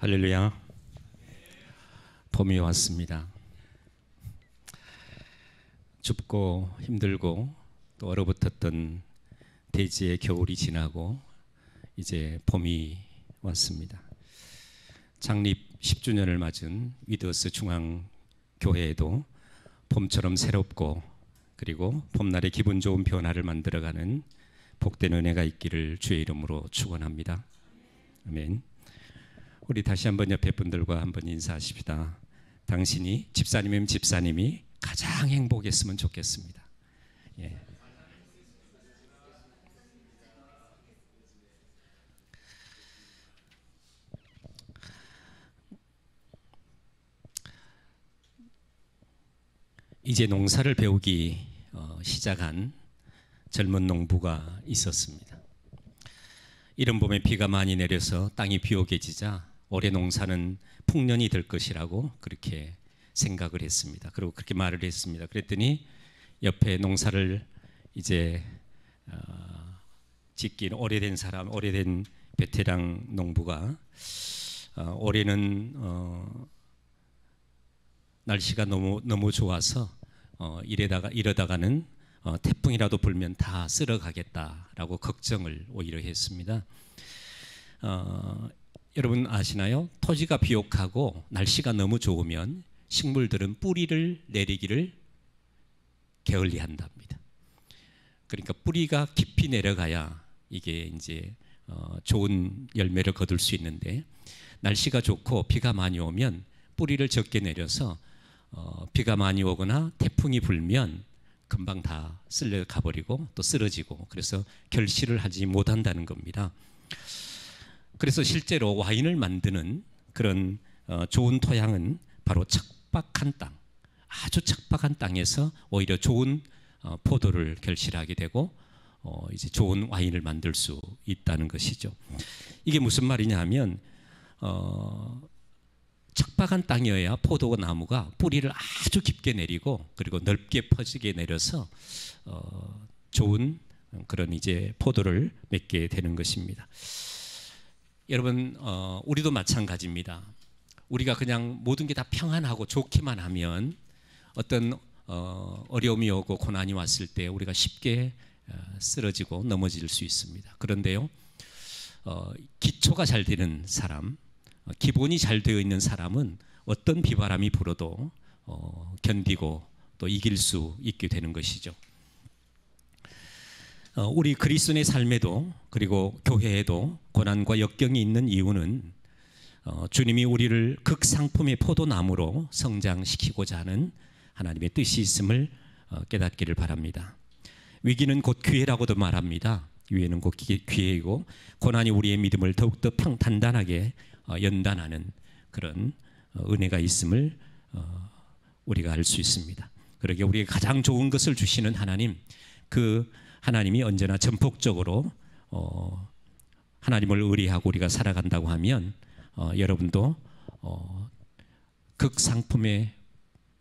할렐루야. 봄이 왔습니다. 춥고 힘들고 또 얼어붙었던 대지의 겨울이 지나고 이제 봄이 왔습니다. 창립 10주년을 맞은 위드워스 중앙교회에도 봄처럼 새롭고 그리고 봄날의 기분 좋은 변화를 만들어가는 복된 은혜가 있기를 주의 이름으로 축원합니다. 아멘. 우리 다시 한번 옆에 분들과 한번 인사하십시다. 당신이 집사님이면 집사님이 가장 행복했으면 좋겠습니다. 예. 이제 농사를 배우기 시작한 젊은 농부가 있었습니다. 이른 봄에 비가 많이 내려서 땅이 비옥해지자 올해 농사는 풍년이 될 것이라고 그렇게 생각을 했습니다. 그리고 그렇게 말을 했습니다. 그랬더니 옆에 농사를 이제 짓긴 오래된 사람, 오래된 베테랑 농부가 올해는 날씨가 너무 좋아서 이러다가는 태풍이라도 불면 다 쓸어가겠다라고 걱정을 오히려 했습니다. 여러분 아시나요? 토지가 비옥하고 날씨가 너무 좋으면 식물들은 뿌리를 내리기를 게을리한답니다. 그러니까 뿌리가 깊이 내려가야 이게 이제 좋은 열매를 거둘 수 있는데 날씨가 좋고 비가 많이 오면 뿌리를 적게 내려서 비가 많이 오거나 태풍이 불면 금방 다 쓸려 가버리고 또 쓰러지고 그래서 결실을 하지 못한다는 겁니다. 그래서 실제로 와인을 만드는 그런 좋은 토양은 바로 척박한 땅, 아주 척박한 땅에서 오히려 좋은 포도를 결실하게 되고 이제 좋은 와인을 만들 수 있다는 것이죠. 이게 무슨 말이냐 하면 척박한 땅이어야 포도 나무가 뿌리를 아주 깊게 내리고 그리고 넓게 퍼지게 내려서 좋은 그런 이제 포도를 맺게 되는 것입니다. 여러분 우리도 마찬가지입니다. 우리가 그냥 모든 게 다 평안하고 좋기만 하면 어떤 어려움이 오고 고난이 왔을 때 우리가 쉽게 쓰러지고 넘어질 수 있습니다. 그런데요 기초가 잘 되는 사람, 기본이 잘 되어 있는 사람은 어떤 비바람이 불어도 견디고 또 이길 수 있게 되는 것이죠. 우리 그리스도인의 삶에도 그리고 교회에도 고난과 역경이 있는 이유는 주님이 우리를 극상품의 포도나무로 성장시키고자 하는 하나님의 뜻이 있음을 깨닫기를 바랍니다. 위기는 곧 기회라고도 말합니다. 위기는 곧 기회이고 고난이 우리의 믿음을 더욱더 단단하게 연단하는 그런 은혜가 있음을 우리가 알 수 있습니다. 그러게 우리에게 가장 좋은 것을 주시는 하나님, 그 하나님이 언제나 전폭적으로 하나님을 의뢰하고 우리가 살아간다고 하면 여러분도 극상품의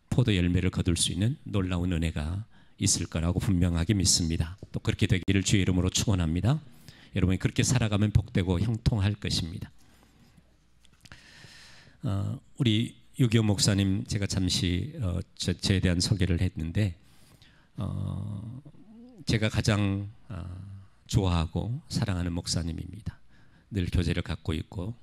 포도 열매를 거둘 수 있는 놀라운 은혜가 있을 거라고 분명하게 믿습니다. 또 그렇게 되기를 주의 이름으로 축원합니다. 여러분이 그렇게 살아가면 복되고 형통할 것입니다. 우리 유기호 목사님 제가 잠시 저에 대한 소개를 했는데 제가 가장 좋아하고 사랑하는 목사님입니다. 늘 교제를 갖고 있고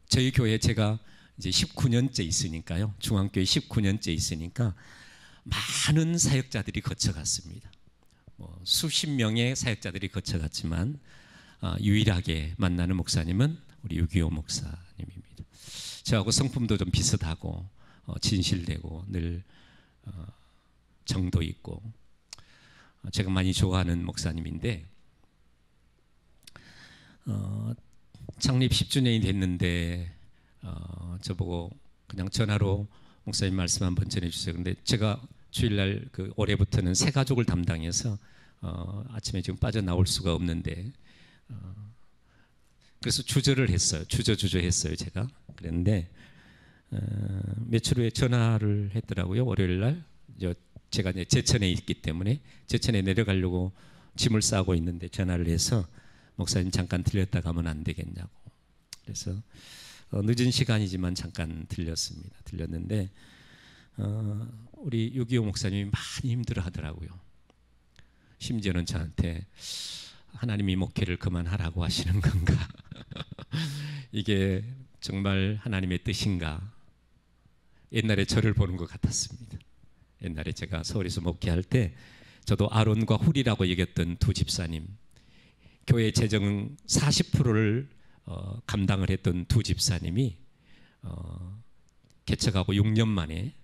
저희 교회 제가 이제 19년째 있으니까요. 중앙교회 19년째 있으니까 많은 사역자들이 거쳐갔습니다. 수십 명의 사역자들이 거쳐갔지만 유일하게 만나는 목사님은 우리 유기호 목사님입니다. 저하고 성품도 좀 비슷하고 진실되고 늘 정도 있고 제가 많이 좋아하는 목사님인데 창립 10주년이 됐는데 저보고 그냥 전화로 목사님 말씀 한번 전해주세요. 근데 제가 주일날 그 올해부터는 새 가족을 담당해서 아침에 지금 빠져나올 수가 없는데 그래서 주저를 했어요. 주저했어요 제가. 그랬는데 며칠 후에 전화를 했더라고요. 월요일날 제가 이제 제천에 있기 때문에 제천에 내려가려고 짐을 싸고 있는데 전화를 해서 목사님 잠깐 들렸다 가면 안 되겠냐고. 그래서 늦은 시간이지만 잠깐 들렸는데 우리 유기호 목사님이 많이 힘들어하더라고요. 심지어는 저한테 하나님이 목회를 그만하라고 하시는 건가? 이게 정말 하나님의 뜻인가? 옛날에 저를 보는 것 같았습니다. 옛날에 제가 서울에서 목회할 때 저도 아론과 훌이라고 얘기했던 두 집사님, 교회 재정 40%를 감당을 했던 두 집사님이 개척하고 6년 만에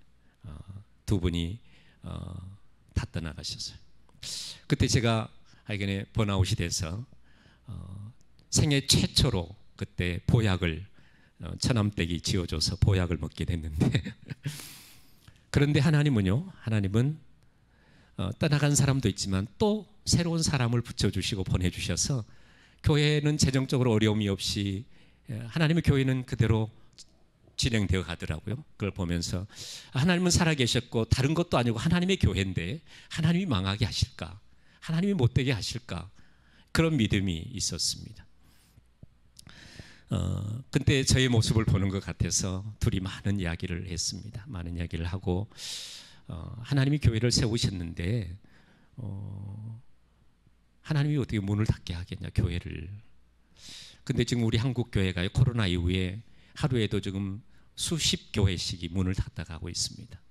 두 분이 다 떠나가셨어요. 그때 제가 하여간에 번아웃이 돼서 생애 최초로 그때 보약을 처남댁이 지어줘서 보약을 먹게 됐는데 그런데 하나님은요, 하나님은 떠나간 사람도 있지만 또 새로운 사람을 붙여주시고 보내주셔서 교회는 재정적으로 어려움이 없이 하나님의 교회는 그대로 진행되어 가더라고요. 그걸 보면서 하나님은 살아계셨고 다른 것도 아니고 하나님의 교회인데 하나님이 망하게 하실까? 하나님이 못되게 하실까? 그런 믿음이 있었습니다. 그때 저의 모습을 보는 것 같아서 둘이 많은 이야기를 했습니다. 많은 이야기를 하고 하나님이 교회를 세우셨는데 하나님이 어떻게 문을 닫게 하겠냐, 교회를. 근데 지금 우리 한국 교회가 코로나 이후에 하루에도 지금 수십 교회씩이 문을 닫아가고 있습니다.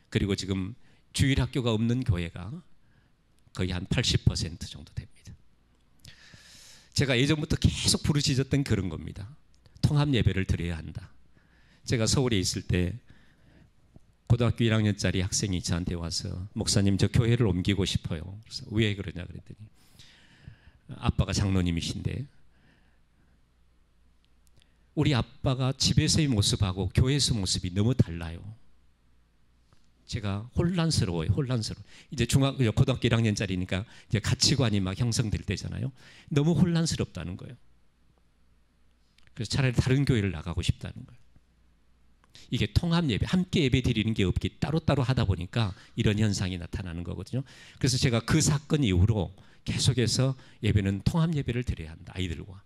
그리고 지금 주일학교가 없는 교회가 거의 한 80% 정도 됩니다. 제가 예전부터 계속 부르짖었던 그런 겁니다. 통합 예배를 드려야 한다. 제가 서울에 있을 때 고등학교 1학년짜리 학생이 저한테 와서 목사님 저 교회를 옮기고 싶어요. 그래서 왜 그러냐 그랬더니 아빠가 장로님이신데 우리 아빠가 집에서의 모습하고 교회에서 모습이 너무 달라요. 제가 혼란스러워요. 이제 고등학교 1학년짜리니까 이제 가치관이 막 형성될 때잖아요. 너무 혼란스럽다는 거예요. 그래서 차라리 다른 교회를 나가고 싶다는 거예요. 이게 통합 예배, 함께 예배 드리는 게 없기 따로따로 하다 보니까 이런 현상이 나타나는 거거든요. 그래서 제가 그 사건 이후로 계속해서 예배는 통합 예배를 드려야 한다, 아이들과.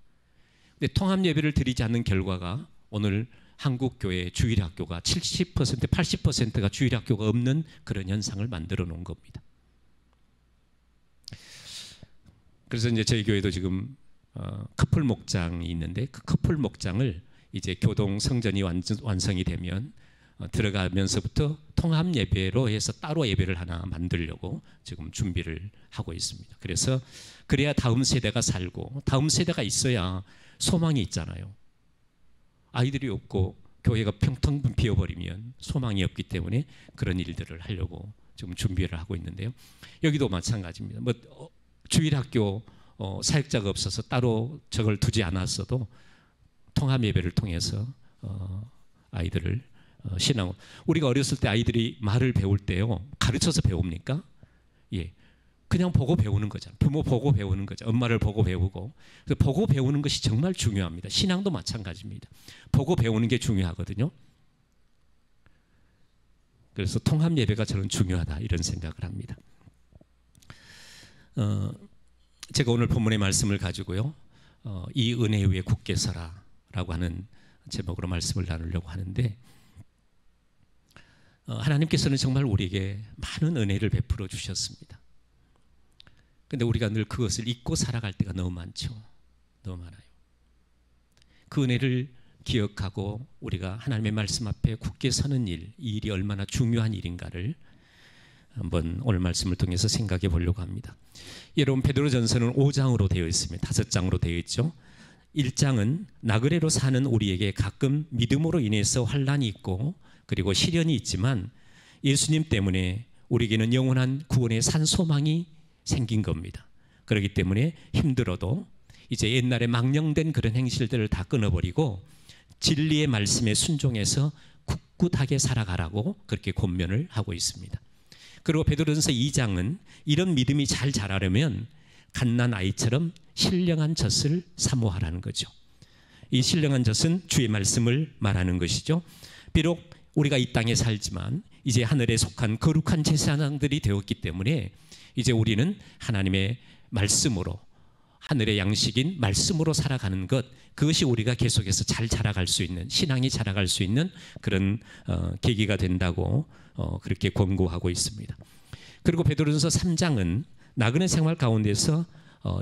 근데 통합 예배를 드리지 않는 결과가 오늘 한국 교회 주일학교가 70%, 80%가 주일학교가 없는 그런 현상을 만들어 놓은 겁니다. 그래서 이제 저희 교회도 지금 커플 목장이 있는데 그 커플 목장을 이제 교동 성전이 완성이 되면 들어가면서부터 통합 예배로 해서 따로 예배를 하나 만들려고 지금 준비를 하고 있습니다. 그래서 그래야 다음 세대가 살고 다음 세대가 있어야 소망이 있잖아요. 아이들이 없고 교회가 평텅 비어버리면 소망이 없기 때문에 그런 일들을 하려고 지금 준비를 하고 있는데요. 여기도 마찬가지입니다. 주일학교 사역자가 없어서 따로 저걸 두지 않았어도 통합 예배를 통해서 아이들을 신앙. 우리가 어렸을 때 아이들이 말을 배울 때요, 가르쳐서 배웁니까? 예, 그냥 보고 배우는 거잖아요. 부모 보고 배우는 거죠. 엄마를 보고 배우고. 그래서 보고 배우는 것이 정말 중요합니다. 신앙도 마찬가지입니다. 보고 배우는 게 중요하거든요. 그래서 통합 예배가 저는 중요하다 이런 생각을 합니다. 제가 오늘 본문의 말씀을 가지고요, 이 은혜 위에 굳게 서라라고 하는 제목으로 말씀을 나누려고 하는데, 하나님께서는 정말 우리에게 많은 은혜를 베풀어 주셨습니다. 그런데 우리가 늘 그것을 잊고 살아갈 때가 너무 많죠. 너무 많아요. 그 은혜를 기억하고 우리가 하나님의 말씀 앞에 굳게 서는 일, 이 일이 얼마나 중요한 일인가를 한번 오늘 말씀을 통해서 생각해 보려고 합니다. 여러분, 베드로전서는 5장으로 되어 있습니다. 5장으로 되어 있죠. 1장은 나그네로 사는 우리에게 가끔 믿음으로 인해서 환난이 있고 그리고 시련이 있지만 예수님 때문에 우리에게는 영원한 구원의 산 소망이 생긴 겁니다. 그렇기 때문에 힘들어도 이제 옛날에 망령된 그런 행실들을 다 끊어버리고 진리의 말씀에 순종해서 굳굳하게 살아가라고 그렇게 권면을 하고 있습니다. 그리고 베드로전서 2장은 이런 믿음이 잘 자라려면 갓난 아이처럼 신령한 젖을 사모하라는 거죠. 이 신령한 젖은 주의 말씀을 말하는 것이죠. 비록 우리가 이 땅에 살지만 이제 하늘에 속한 거룩한 제사장들이 되었기 때문에 이제 우리는 하나님의 말씀으로 하늘의 양식인 말씀으로 살아가는 것, 그것이 우리가 계속해서 잘 자라갈 수 있는, 신앙이 자라갈 수 있는 그런 계기가 된다고 그렇게 권고하고 있습니다. 그리고 베드로전서 3장은 나그네 생활 가운데서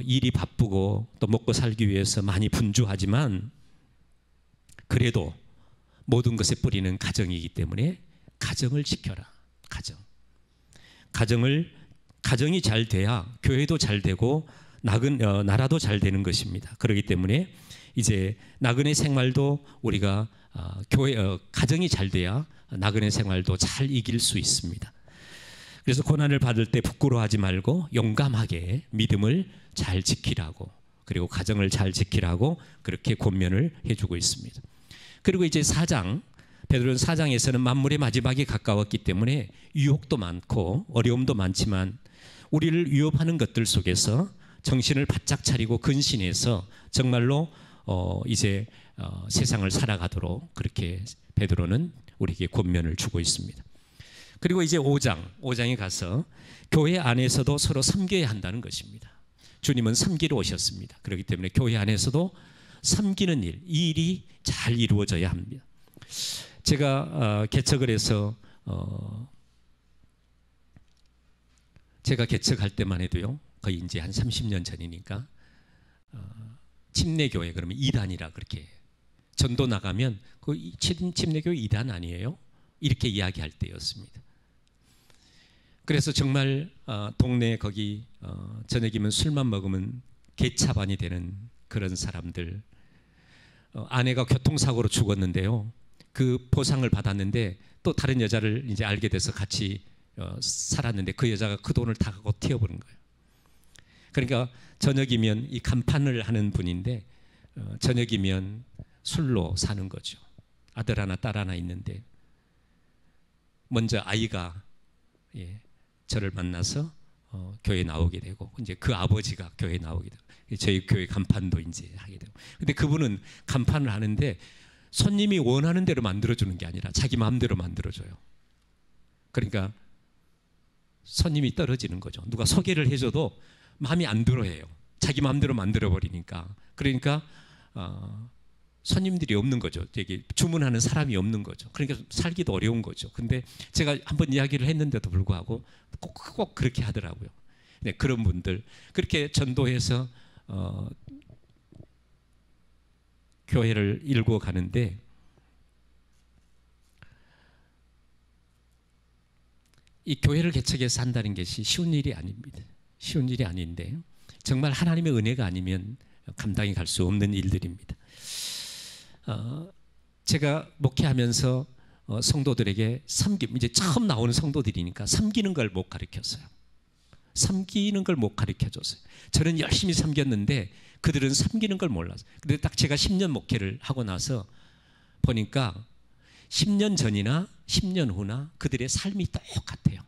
일이 바쁘고 또 먹고 살기 위해서 많이 분주하지만 그래도 모든 것의 뿌리는 가정이기 때문에 가정을 지켜라. 가정이 잘 돼야 교회도 잘 되고 나라도 잘 되는 것입니다. 그렇기 때문에 이제 나그네 생활도 우리가 가정이 잘 돼야 나그네 생활도 잘 이길 수 있습니다. 그래서 고난을 받을 때 부끄러워하지 말고 용감하게 믿음을 잘 지키라고, 그리고 가정을 잘 지키라고 그렇게 권면을 해주고 있습니다. 그리고 이제 4장, 베드로전 4장에서는 만물의 마지막이 가까웠기 때문에 유혹도 많고 어려움도 많지만 우리를 위협하는 것들 속에서 정신을 바짝 차리고 근신해서 정말로 이제 세상을 살아가도록 그렇게 베드로는 우리에게 권면을 주고 있습니다. 그리고 이제 5장에 가서 교회 안에서도 서로 섬겨야 한다는 것입니다. 주님은 섬기러 오셨습니다. 그렇기 때문에 교회 안에서도 섬기는 일, 이 일이 잘 이루어져야 합니다. 제가 개척을 해서 제가 개척할 때만 해도요, 거의 이제 한 30년 전이니까 침례교회, 그러면 2단이라 그렇게 전도 나가면 그 침례교회 2단 아니에요? 이렇게 이야기할 때였습니다. 그래서 정말 동네 거기 저녁이면 술만 먹으면 개차반이 되는 그런 사람들, 아내가 교통사고로 죽었는데요, 그 보상을 받았는데 또 다른 여자를 이제 알게 돼서 같이 살았는데 그 여자가 그 돈을 다 갖고 튀어버린 거예요. 그러니까 저녁이면 이 간판을 하는 분인데 저녁이면 술로 사는 거죠. 아들 하나 딸 하나 있는데 먼저 아이가 저를 만나서 교회 나오게 되고 이제 그 아버지가 교회 나오게 되고 저희 교회 간판도 이제 하게 되고, 근데 그분은 간판을 하는데 손님이 원하는 대로 만들어주는 게 아니라 자기 마음대로 만들어줘요. 그러니까 손님이 떨어지는 거죠. 누가 소개를 해줘도 마음이 안 들어해요. 자기 마음대로 만들어버리니까. 그러니까 손님들이 없는 거죠. 되게 주문하는 사람이 없는 거죠. 그러니까 살기도 어려운 거죠. 근데 제가 한번 이야기를 했는데도 불구하고 꼭 그렇게 하더라고요. 네, 그런 분들 그렇게 전도해서 교회를 일구어 가는데 이 교회를 개척해서 한다는 것이 쉬운 일이 아닙니다. 쉬운 일이 아닌데 정말 하나님의 은혜가 아니면 감당이 갈 수 없는 일들입니다. 제가 목회하면서 성도들에게 이제 처음 나오는 성도들이니까 섬기는 걸 못 가르쳤어요. 섬기는 걸 못 가르쳐줬어요. 저는 열심히 섬겼는데 그들은 섬기는 걸 몰랐어요. 근데 딱 제가 10년 목회를 하고 나서 보니까 10년 전이나 10년 후나 그들의 삶이 똑같아요.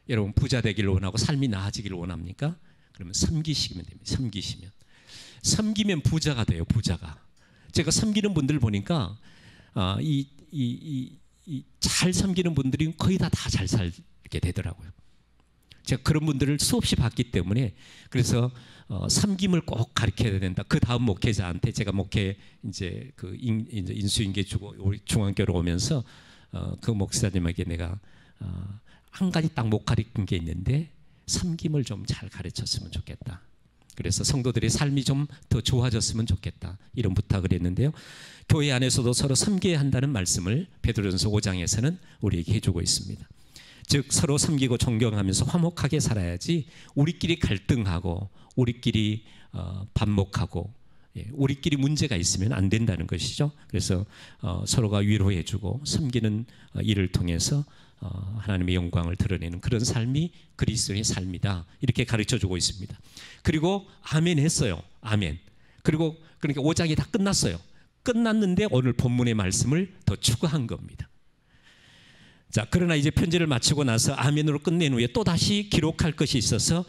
여러분 부자 되기를 원하고 삶이 나아지기를 원합니까? 그러면 섬기시면 됩니다. 섬기면 부자가 돼요. 부자가. 제가 섬기는 분들 보니까 잘 섬기는 분들이 거의 다 잘 살게 되더라고요. 제가 그런 분들을 수없이 봤기 때문에 그래서 섬김을 꼭 가르쳐야 된다. 그 다음 목회자한테 제가 목회 이제 그 인수인계 주고 우리 중앙교로 오면서 그 목사님에게 내가 한 가지 딱 못 가르친 게 있는데 섬김을 좀 잘 가르쳤으면 좋겠다. 그래서 성도들의 삶이 좀 더 좋아졌으면 좋겠다. 이런 부탁을 했는데요. 교회 안에서도 서로 섬겨야 한다는 말씀을 베드로전서 5장에서는 우리에게 해주고 있습니다. 즉 서로 섬기고 존경하면서 화목하게 살아야지 우리끼리 갈등하고 우리끼리 반목하고 우리끼리 문제가 있으면 안 된다는 것이죠. 그래서 서로가 위로해주고 섬기는 일을 통해서 하나님의 영광을 드러내는 그런 삶이 그리스도의 삶이다. 이렇게 가르쳐주고 있습니다. 그리고 아멘 했어요. 아멘. 그리고 그러니까 5장이 다 끝났어요. 끝났는데 오늘 본문의 말씀을 더 추가한 겁니다. 자, 그러나 이제 편지를 마치고 나서 아멘으로 끝낸 후에 또다시 기록할 것이 있어서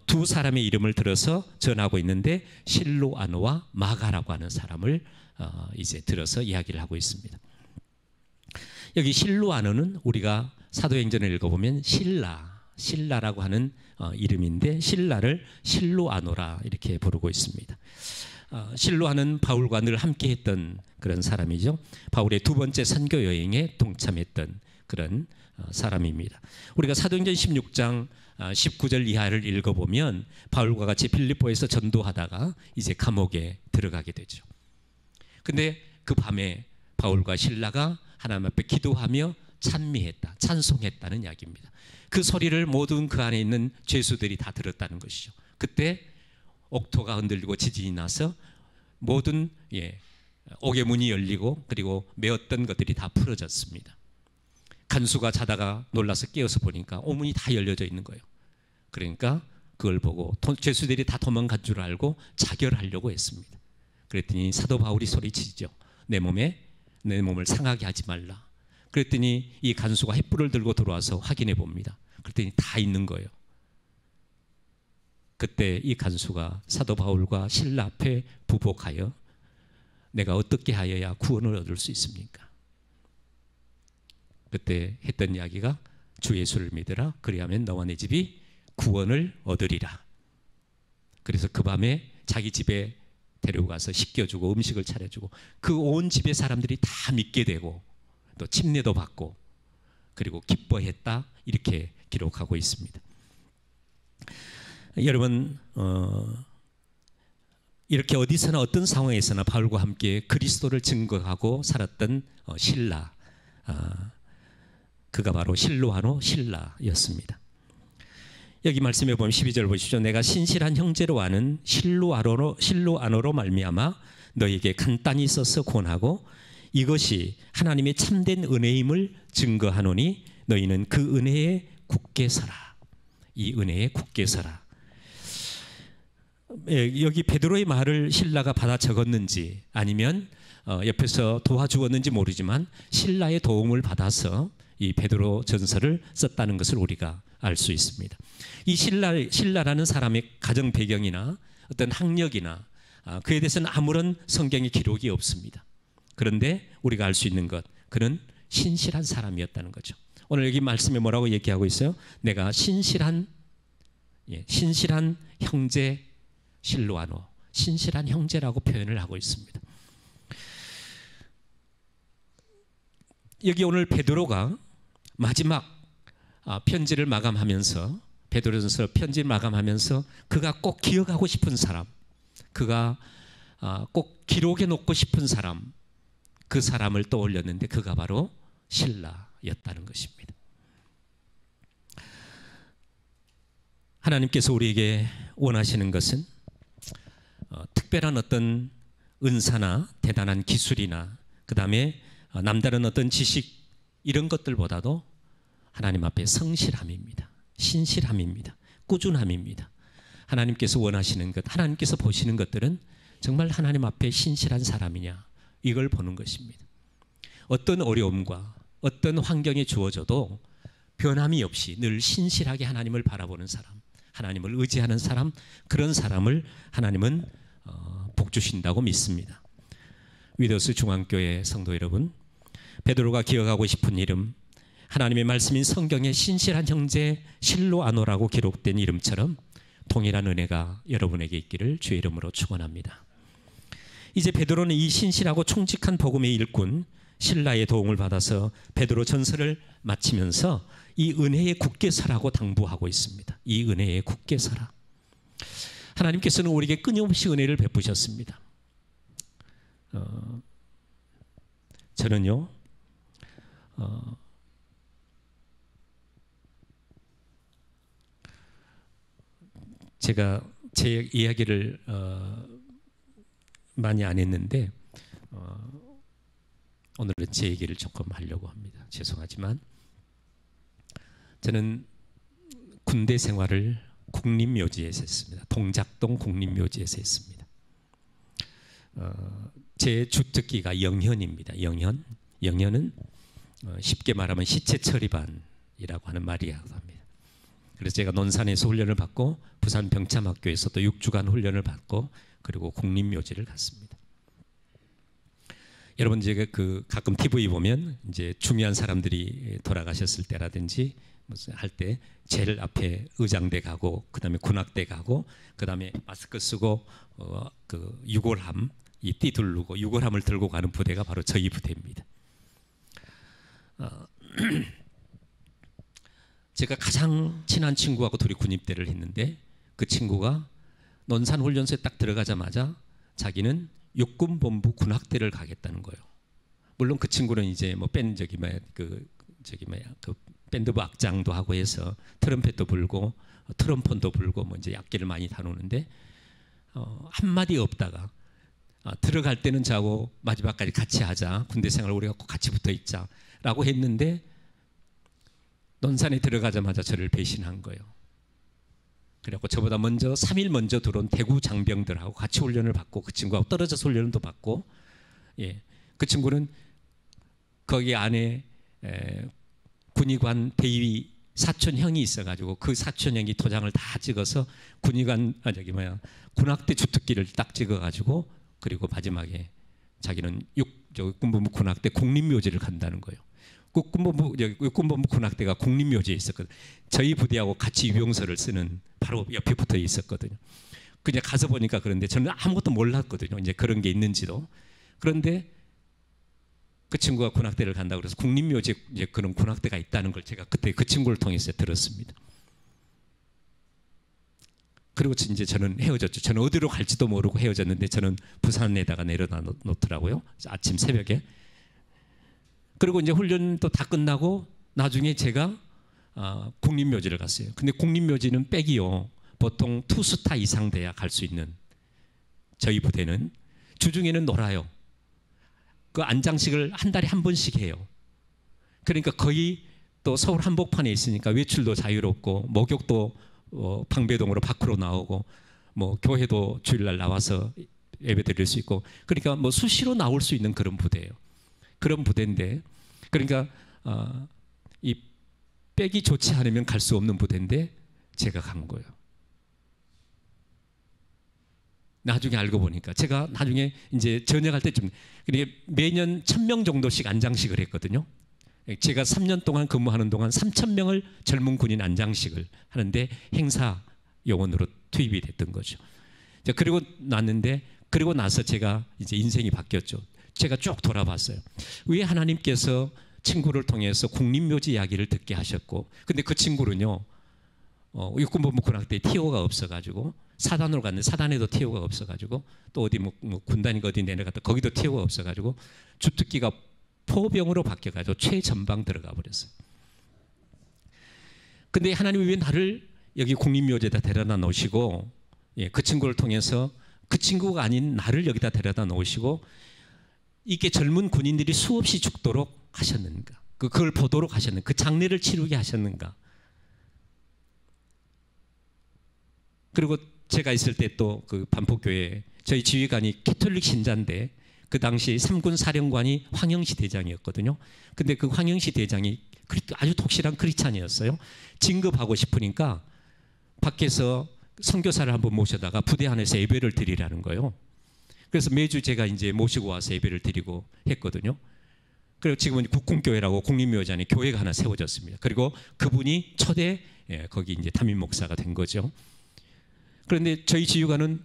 두 사람의 이름을 들어서 전하고 있는데 실로아노와 마가라고 하는 사람을 이제 들어서 이야기를 하고 있습니다. 여기 실로아노는 우리가 사도행전을 읽어보면 신라, 신라라고 하는 이름인데 신라를 실로아노라 이렇게 부르고 있습니다. 실로아는 바울과 늘 함께했던 그런 사람이죠. 바울의 두 번째 선교 여행에 동참했던 그런 사람입니다. 우리가 사도행전 16장 19절 이하를 읽어보면 바울과 같이 필리포에서 전도하다가 이제 감옥에 들어가게 되죠. 근데 그 밤에 바울과 실라가 하나님 앞에 기도하며 찬미했다, 찬송했다는 이야기입니다. 그 소리를 모든 그 안에 있는 죄수들이 다 들었다는 것이죠. 그때 옥토가 흔들리고 지진이 나서 모든 옥의 문이 열리고 그리고 메었던 것들이 다 풀어졌습니다. 간수가 자다가 놀라서 깨어서 보니까 오문이 다 열려져 있는 거예요. 그러니까 그걸 보고 죄수들이 다 도망간 줄 알고 자결하려고 했습니다. 그랬더니 사도 바울이 소리치죠. 내 몸을 상하게 하지 말라. 그랬더니 이 간수가 횃불을 들고 들어와서 확인해 봅니다. 그랬더니 다 있는 거예요. 그때 이 간수가 사도 바울과 실라 앞에 부복하여 내가 어떻게 하여야 구원을 얻을 수 있습니까? 그때 했던 이야기가 주 예수를 믿으라. 그리하면 너와 내 집이 구원을 얻으리라. 그래서 그 밤에 자기 집에 데리고 가서 씻겨주고 음식을 차려주고 그 온 집의 사람들이 다 믿게 되고 또 침례도 받고 그리고 기뻐했다 이렇게 기록하고 있습니다. 여러분 이렇게 어디서나 어떤 상황에서나 바울과 함께 그리스도를 증거하고 살았던 실라 그가 바로 실로아노 실라였습니다. 여기 말씀해 보면 12절 보십시오. 내가 신실한 형제로 아는 실로아노로 말미암아 너에게 간단히 써서 권하고 이것이 하나님의 참된 은혜임을 증거하노니 너희는 그 은혜에 굳게 서라. 이 은혜에 굳게 서라. 여기 베드로의 말을 실라가 받아 적었는지 아니면 옆에서 도와주었는지 모르지만 실라의 도움을 받아서 이 베드로 전서를 썼다는 것을 우리가 알 수 있습니다. 이 실라라는 사람의 가정 배경이나 어떤 학력이나 그에 대해서는 아무런 성경의 기록이 없습니다. 그런데 우리가 알 수 있는 것, 그는 신실한 사람이었다는 거죠. 오늘 여기 말씀에 뭐라고 얘기하고 있어요? 내가 신실한 형제 실로아노, 신실한 형제라고 표현을 하고 있습니다. 여기 오늘 베드로가 마지막 편지를 마감하면서 베드로전서 편지를 마감하면서 그가 꼭 기억하고 싶은 사람, 그가 꼭 기록해 놓고 싶은 사람, 그 사람을 떠올렸는데 그가 바로 실라였다는 것입니다. 하나님께서 우리에게 원하시는 것은 특별한 어떤 은사나 대단한 기술이나 그 다음에 남다른 어떤 지식 이런 것들보다도 하나님 앞에 성실함입니다. 신실함입니다. 꾸준함입니다. 하나님께서 원하시는 것, 하나님께서 보시는 것들은 정말 하나님 앞에 신실한 사람이냐 이걸 보는 것입니다. 어떤 어려움과 어떤 환경이 주어져도 변함이 없이 늘 신실하게 하나님을 바라보는 사람, 하나님을 의지하는 사람, 그런 사람을 하나님은 복 주신다고 믿습니다. 위더스 중앙교회 성도 여러분, 베드로가 기억하고 싶은 이름, 하나님의 말씀인 성경의 신실한 형제 실로아노라고 기록된 이름처럼 동일한 은혜가 여러분에게 있기를 주의 이름으로 축원합니다. 이제 베드로는 이 신실하고 충직한 복음의 일꾼 실라의 도움을 받아서 베드로 전서를 마치면서 이 은혜에 굳게 서라고 당부하고 있습니다. 이 은혜에 굳게 서라. 하나님께서는 우리에게 끊임없이 은혜를 베푸셨습니다. 저는요 제가 제 이야기를 많이 안 했는데 오늘은 제 얘기를 조금 하려고 합니다. 죄송하지만 저는 군대 생활을 국립묘지에서 했습니다. 동작동 국립묘지에서 했습니다. 제 주특기가 영현입니다. 영현은 쉽게 말하면 시체 처리반이라고 하는 말이라고 합니다. 그래서 제가 논산에서 훈련을 받고 부산 병참학교에서 또 6주간 훈련을 받고 그리고 국립묘지를 갔습니다. 여러분 제가 그 가끔 TV 보면 이제 중요한 사람들이 돌아가셨을 때라든지 무슨 할 때 제일 앞에 의장대 가고 그다음에 군악대 가고 그다음에 마스크 쓰고 그 유골함 이 띠 두르고 유골함을 들고 가는 부대가 바로 저희 부대입니다. 제가 가장 친한 친구하고 둘이 군입대를 했는데 그 친구가 논산훈련소에 딱 들어가자마자 자기는 육군본부 군악대를 가겠다는 거예요. 물론 그 친구는 이제 뭐 그 밴드부 악장도 하고 해서 트럼펫도 불고 트럼폰도 불고 뭐 이제 악기를 많이 다루는데 한마디 없다가 들어갈 때는 자고 마지막까지 같이 하자. 군대 생활 우리가 꼭 같이 붙어 있자라고 했는데 논산에 들어가자마자 저를 배신한 거예요. 그래갖고 저보다 먼저 3일 먼저 들어온 대구 장병들하고 같이 훈련을 받고 그 친구하고 떨어져서 훈련도 받고 예, 그 친구는 거기 안에 군의관 대위 사촌형이 있어가지고 그 사촌형이 도장을 다 찍어서 군악대 주특기를 딱 찍어가지고 그리고 마지막에 자기는 육군본부 군악대 국립묘지를 간다는 거예요. 육군본부 군악대가 국립묘지에 있었거든요. 저희 부대하고 같이 유병서를 쓰는 바로 옆에 붙어 있었거든요. 그냥 가서 보니까 그런데 저는 아무것도 몰랐거든요. 이제 그런 게 있는지도. 그런데 그 친구가 군악대를 간다고 그래서 국립묘지에 이제 그런 군악대가 있다는 걸 제가 그때 그 친구를 통해서 들었습니다. 그리고 이제 저는 헤어졌죠. 저는 어디로 갈지도 모르고 헤어졌는데 저는 부산에다가 내려다 놓더라고요. 아침 새벽에. 그리고 이제 훈련도 다 끝나고 나중에 제가 국립묘지를 갔어요. 근데 국립묘지는 백이요. 보통 2스타 이상 돼야 갈 수 있는 저희 부대는 주중에는 놀아요. 그 안장식을 한 달에 한 번씩 해요. 그러니까 거의 또 서울 한복판에 있으니까 외출도 자유롭고 목욕도 방배동으로 밖으로 나오고 뭐 교회도 주일날 나와서 예배 드릴 수 있고 그러니까 뭐 수시로 나올 수 있는 그런 부대예요. 그런 부대인데 그러니까 이 백이 좋지 않으면 갈 수 없는 부대인데 제가 간 거예요. 나중에 알고 보니까 제가 나중에 이제 전역할 때쯤 매년 1,000명 정도씩 안장식을 했거든요. 제가 3년 동안 근무하는 동안 3,000명을 젊은 군인 안장식을 하는데 행사 요원으로 투입이 됐던 거죠. 그리고 그리고 나서 제가 이제 인생이 바뀌었죠. 제가 쭉 돌아봤어요. 왜 하나님께서 친구를 통해서 국립묘지 이야기를 듣게 하셨고, 근데 그 친구는요, 육군본부 군악대에 티오가 없어가지고 사단으로 갔는데 사단에도 티오가 없어가지고 또 어디 뭐 군단인가 어디 내려갔다 거기도 티오가 없어가지고 주특기가 포병으로 바뀌어가지고 최전방 들어가 버렸어요. 근데 하나님이 왜 나를 여기 국립묘지에다 데려다 놓으시고 그 친구를 통해서 그 친구가 아닌 나를 여기다 데려다 놓으시고 이게 젊은 군인들이 수없이 죽도록 하셨는가? 그걸 보도록 하셨는가? 그 장례를 치르게 하셨는가? 그리고 제가 있을 때 또 그 반포교회 저희 지휘관이 캐톨릭 신자인데 그 당시 3군 사령관이 황영시 대장이었거든요. 근데 그 황영시 대장이 아주 독실한 크리스찬이었어요. 진급하고 싶으니까 밖에서 선교사를 한번 모셔다가 부대 안에서 예배를 드리라는 거예요. 그래서 매주 제가 이제 모시고 와서 예배를 드리고 했거든요. 그리고 지금은 국군교회라고 국립묘지 안에 교회가 하나 세워졌습니다. 그리고 그분이 초대 거기 이제 담임 목사가 된 거죠. 그런데 저희 지휘관은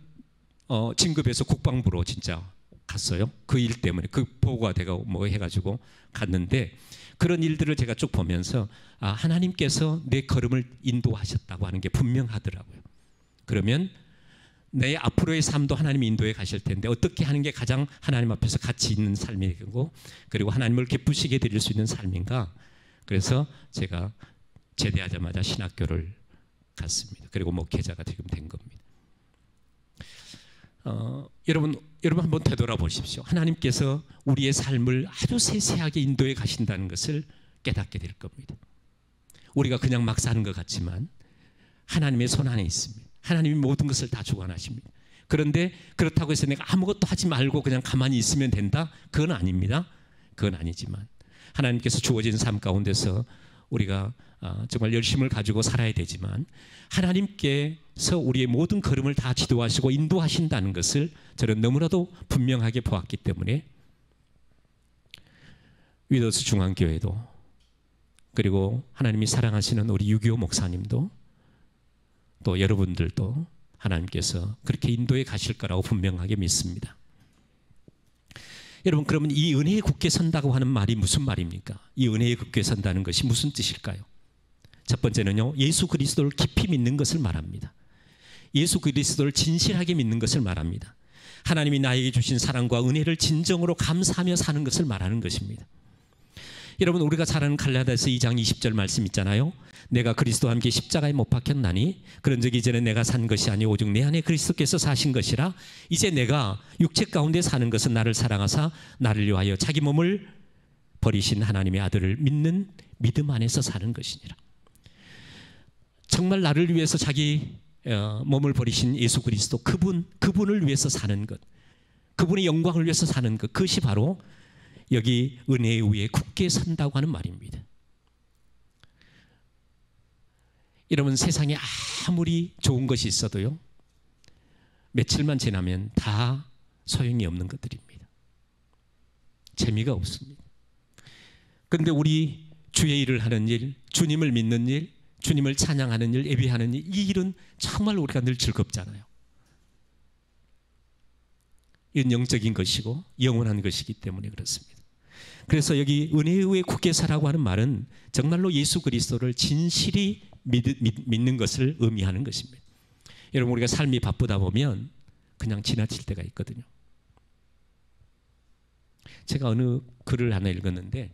진급해서 국방부로 진짜 갔어요. 그 일 때문에 그 보고가 되고 뭐 해가지고 갔는데 그런 일들을 제가 쭉 보면서 하나님께서 내 걸음을 인도하셨다고 하는 게 분명하더라고요. 그러면 내 앞으로의 삶도 하나님이 인도해 가실 텐데 어떻게 하는 게 가장 하나님 앞에서 가치 있는 삶이고 그리고 하나님을 기쁘시게 드릴 수 있는 삶인가. 그래서 제가 제대하자마자 신학교를 갔습니다. 그리고 목회자가 지금 된 겁니다. 여러분 한번 되돌아보십시오. 하나님께서 우리의 삶을 아주 세세하게 인도해 가신다는 것을 깨닫게 될 겁니다. 우리가 그냥 막 사는 것 같지만 하나님의 손 안에 있습니다. 하나님이 모든 것을 다 주관하십니다. 그런데 그렇다고 해서 내가 아무것도 하지 말고 그냥 가만히 있으면 된다? 그건 아닙니다. 그건 아니지만 하나님께서 주어진 삶 가운데서 우리가 정말 열심을 가지고 살아야 되지만 하나님께서 우리의 모든 걸음을 다 지도하시고 인도하신다는 것을 저는 너무나도 분명하게 보았기 때문에 위더스 중앙교회도, 그리고 하나님이 사랑하시는 우리 유기호 목사님도, 또 여러분들도 하나님께서 그렇게 인도해 가실 거라고 분명하게 믿습니다. 여러분, 그러면 이 은혜에 굳게 선다고 하는 말이 무슨 말입니까? 이 은혜에 굳게 선다는 것이 무슨 뜻일까요? 첫 번째는요, 예수 그리스도를 깊이 믿는 것을 말합니다. 예수 그리스도를 진실하게 믿는 것을 말합니다. 하나님이 나에게 주신 사랑과 은혜를 진정으로 감사하며 사는 것을 말하는 것입니다. 여러분, 우리가 잘 아는 갈라디아서 2장 20절 말씀 있잖아요. 내가 그리스도와 함께 십자가에 못 박혔나니 그런 적이 이전에 내가 산 것이 아니 오직 내 안에 그리스도께서 사신 것이라. 이제 내가 육체 가운데 사는 것은 나를 사랑하사 나를 위하여 자기 몸을 버리신 하나님의 아들을 믿는 믿음 안에서 사는 것이니라. 정말 나를 위해서 자기 몸을 버리신 예수 그리스도, 그분을 위해서 사는 것, 그분의 영광을 위해서 사는 것, 그것이 바로 여기 은혜의 위에 굳게 선다고 하는 말입니다. 여러분, 세상에 아무리 좋은 것이 있어도요, 며칠만 지나면 다 소용이 없는 것들입니다. 재미가 없습니다. 그런데 우리 주의 일을 하는 일, 주님을 믿는 일, 주님을 찬양하는 일, 예배하는 일, 이 일은 정말 우리가 늘 즐겁잖아요. 이건 영적인 것이고 영원한 것이기 때문에 그렇습니다. 그래서 여기 은혜의 위에 굳게 서라고 하는 말은 정말로 예수 그리스도를 진실히 믿는 것을 의미하는 것입니다. 여러분, 우리가 삶이 바쁘다 보면 그냥 지나칠 때가 있거든요. 제가 어느 글을 하나 읽었는데,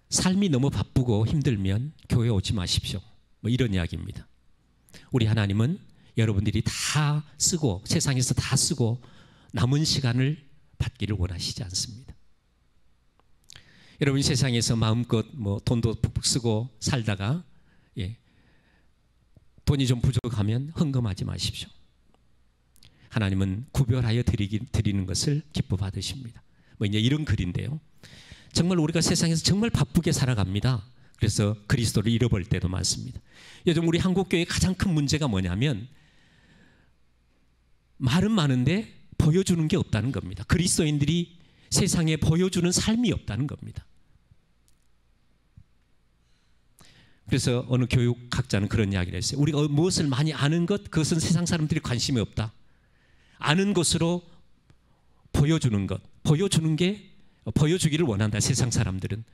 삶이 너무 바쁘고 힘들면 교회 오지 마십시오, 뭐 이런 이야기입니다. 우리 하나님은 여러분들이 다 쓰고, 세상에서 다 쓰고 남은 시간을 받기를 원하시지 않습니다. 여러분, 세상에서 마음껏 뭐 돈도 푹푹 쓰고 살다가 돈이 좀 부족하면 헌금하지 마십시오. 하나님은 구별하여 드리는 것을 기뻐 받으십니다. 뭐 이제 이런 글인데요. 정말 우리가 세상에서 정말 바쁘게 살아갑니다. 그래서 그리스도를 잃어버릴 때도 많습니다. 요즘 우리 한국교회의 가장 큰 문제가 뭐냐면 말은 많은데 보여주는 게 없다는 겁니다. 그리스도인들이 세상에 보여주는 삶이 없다는 겁니다. 그래서 어느 교육학자는 그런 이야기를 했어요. 우리가 무엇을 많이 아는 것, 그것은 세상 사람들이 관심이 없다. 아는 것으로 보여주는 것, 보여주기를 원한다, 세상 사람들은.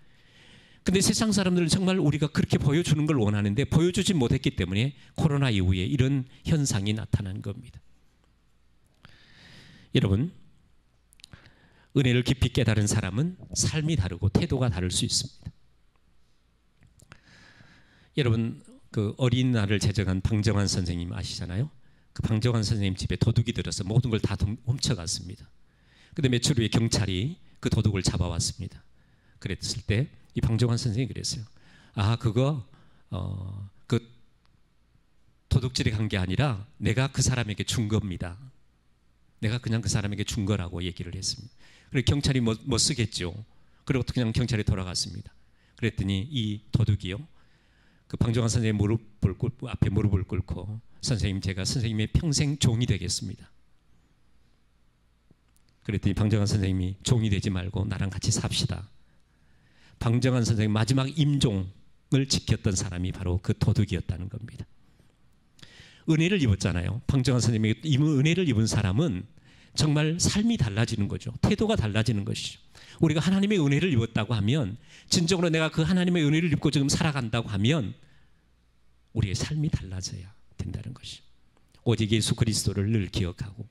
근데 세상 사람들은 정말 우리가 그렇게 보여주는 걸 원하는데 보여주지 못했기 때문에 코로나 이후에 이런 현상이 나타난 겁니다. 여러분, 은혜를 깊이 깨달은 사람은 삶이 다르고 태도가 다를 수 있습니다. 여러분, 그 어린이날을 제정한 방정환 선생님 아시잖아요. 그 방정환 선생님 집에 도둑이 들어서 모든 걸 다 훔쳐갔습니다. 그런데 며칠 후에 경찰이 그 도둑을 잡아왔습니다. 그랬을 때 이 방정환 선생님이 그랬어요. 그거 그 도둑질이 간 게 아니라 내가 그 사람에게 준 겁니다. 내가 그냥 그 사람에게 준 거라고 얘기를 했습니다. 그리고 경찰이 못 쓰겠죠. 그리고 그냥 경찰이 돌아갔습니다. 그랬더니 이 도둑이요, 그 방정환 선생님 앞에 무릎을 꿇고 선생님, 제가 선생님의 평생 종이 되겠습니다. 그랬더니 방정환 선생님이 종이 되지 말고 나랑 같이 삽시다. 방정환 선생님 마지막 임종을 지켰던 사람이 바로 그 도둑이었다는 겁니다. 은혜를 입었잖아요. 방정환 선생님이 은혜를 입은 사람은 정말 삶이 달라지는 거죠. 태도가 달라지는 것이죠. 우리가 하나님의 은혜를 입었다고 하면, 진정으로 내가 그 하나님의 은혜를 입고 지금 살아간다고 하면 우리의 삶이 달라져야 된다는 것이죠. 오직 예수 그리스도를 늘 기억하고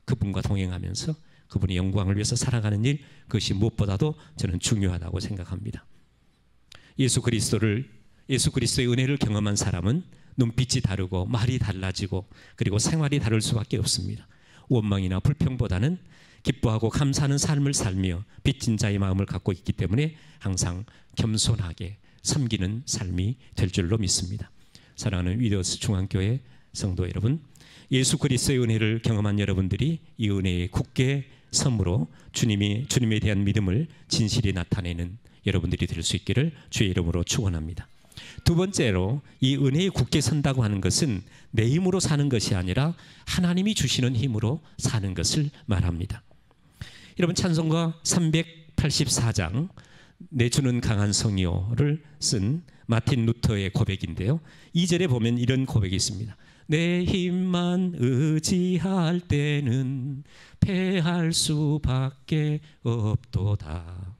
그분과 동행하면서 그분의 영광을 위해서 살아가는 일, 그것이 무엇보다도 저는 중요하다고 생각합니다. 예수 그리스도의 은혜를 경험한 사람은 눈빛이 다르고 말이 달라지고 그리고 생활이 다를 수밖에 없습니다. 원망이나 불평보다는 기뻐하고 감사하는 삶을 살며 빚진 자의 마음을 갖고 있기 때문에 항상 겸손하게 섬기는 삶이 될 줄로 믿습니다. 사랑하는 위더스 중앙교회 성도 여러분, 예수 그리스도의 은혜를 경험한 여러분들이 이 은혜에 굳게 섬으로 주님에 대한 믿음을 진실히 나타내는 여러분들이 될 수 있기를 주의 이름으로 축원합니다. 두 번째로 이 은혜에 굳게 선다고 하는 것은 내 힘으로 사는 것이 아니라 하나님이 주시는 힘으로 사는 것을 말합니다. 여러분, 찬송가 384장 내 주는 강한 성이요를 쓴 마틴 루터의 고백인데요. 2절에 보면 이런 고백이 있습니다. 내 힘만 의지할 때는 패할 수밖에 없도다.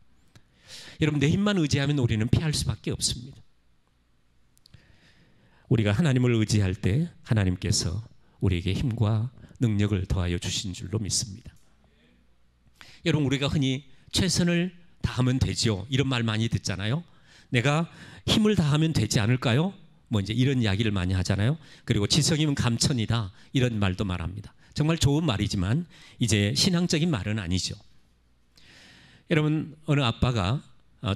여러분, 내 힘만 의지하면 우리는 패할 수밖에 없습니다. 우리가 하나님을 의지할 때 하나님께서 우리에게 힘과 능력을 더하여 주신 줄로 믿습니다. 여러분, 우리가 흔히 최선을 다하면 되죠, 이런 말 많이 듣잖아요. 내가 힘을 다하면 되지 않을까요? 뭐 이제 이런 이야기를 많이 하잖아요. 그리고 지성이면 감천이다, 이런 말도 말합니다. 정말 좋은 말이지만 이제 신앙적인 말은 아니죠. 여러분, 어느 아빠가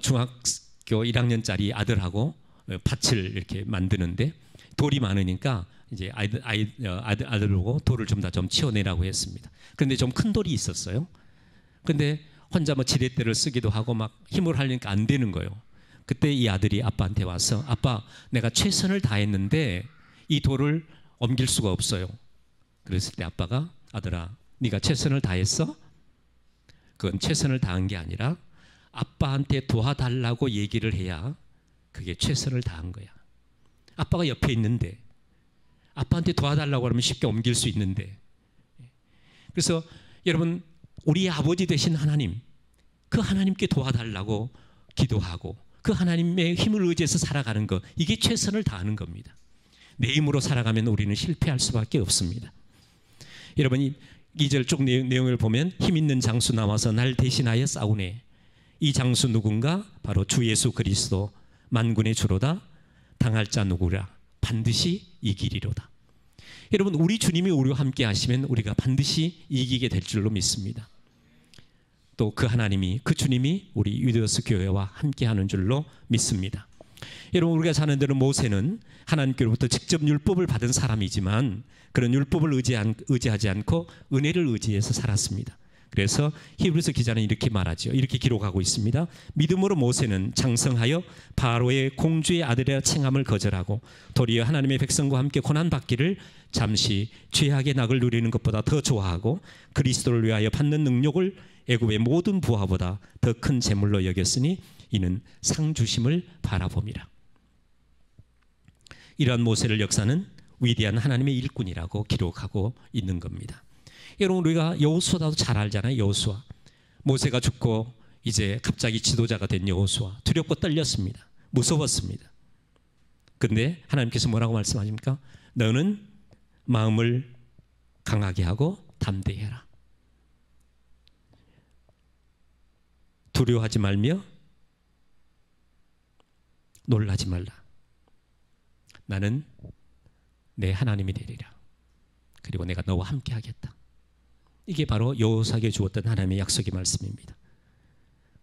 중학교 1학년짜리 아들하고 밭을 이렇게 만드는데 돌이 많으니까 이제 아들 보고 돌을 좀 치워내라고 했습니다. 그런데 좀 큰 돌이 있었어요. 근데 혼자 뭐 지렛대를 쓰기도 하고 막 힘을 하려니까 안 되는 거예요. 그때 이 아들이 아빠한테 와서, 아빠, 내가 최선을 다했는데 이 돌을 옮길 수가 없어요. 그랬을 때 아빠가, 아들아, 네가 최선을 다했어? 그건 최선을 다한 게 아니라 아빠한테 도와달라고 얘기를 해야 그게 최선을 다한 거야. 아빠가 옆에 있는데, 아빠한테 도와달라고 하면 쉽게 옮길 수 있는데. 그래서 여러분, 우리 아버지 되신 하나님, 그 하나님께 도와달라고 기도하고 그 하나님의 힘을 의지해서 살아가는 것, 이게 최선을 다하는 겁니다. 내 힘으로 살아가면 우리는 실패할 수밖에 없습니다. 여러분, 2절 쭉 내용을 보면 힘 있는 장수 나와서 날 대신하여 싸우네. 이 장수 누군가? 바로 주 예수 그리스도, 만군의 주로다. 당할 자 누구라? 반드시 이기리로다. 여러분, 우리 주님이 우리와 함께 하시면 우리가 반드시 이기게 될 줄로 믿습니다. 또 그 하나님이, 그 주님이 우리 위드워스 교회와 함께하는 줄로 믿습니다. 여러분, 우리가 잘 아는 대로 모세는 하나님께로부터 직접 율법을 받은 사람이지만 그런 율법을 의지하지 않고 은혜를 의지해서 살았습니다. 그래서 히브리서 기자는 이렇게 말하죠. 이렇게 기록하고 있습니다. 믿음으로 모세는 장성하여 바로의 공주의 아들이라 칭함을 거절하고 도리어 하나님의 백성과 함께 고난받기를 잠시 죄악의 낙을 누리는 것보다 더 좋아하고 그리스도를 위하여 받는 능력을 애굽의 모든 부하보다 더 큰 재물로 여겼으니 이는 상 주심을 바라봄이라. 이러한 모세를 역사는 위대한 하나님의 일꾼이라고 기록하고 있는 겁니다. 여러분, 우리가 여호수아도 잘 알잖아요. 여호수아, 모세가 죽고 이제 갑자기 지도자가 된 여호수아, 두렵고 떨렸습니다. 무서웠습니다. 근데 하나님께서 뭐라고 말씀하십니까? 너는 마음을 강하게 하고 담대해라. 두려워하지 말며 놀라지 말라. 나는 내 하나님이 되리라. 그리고 내가 너와 함께 하겠다. 이게 바로 여호수아에게 주었던 하나님의 약속의 말씀입니다.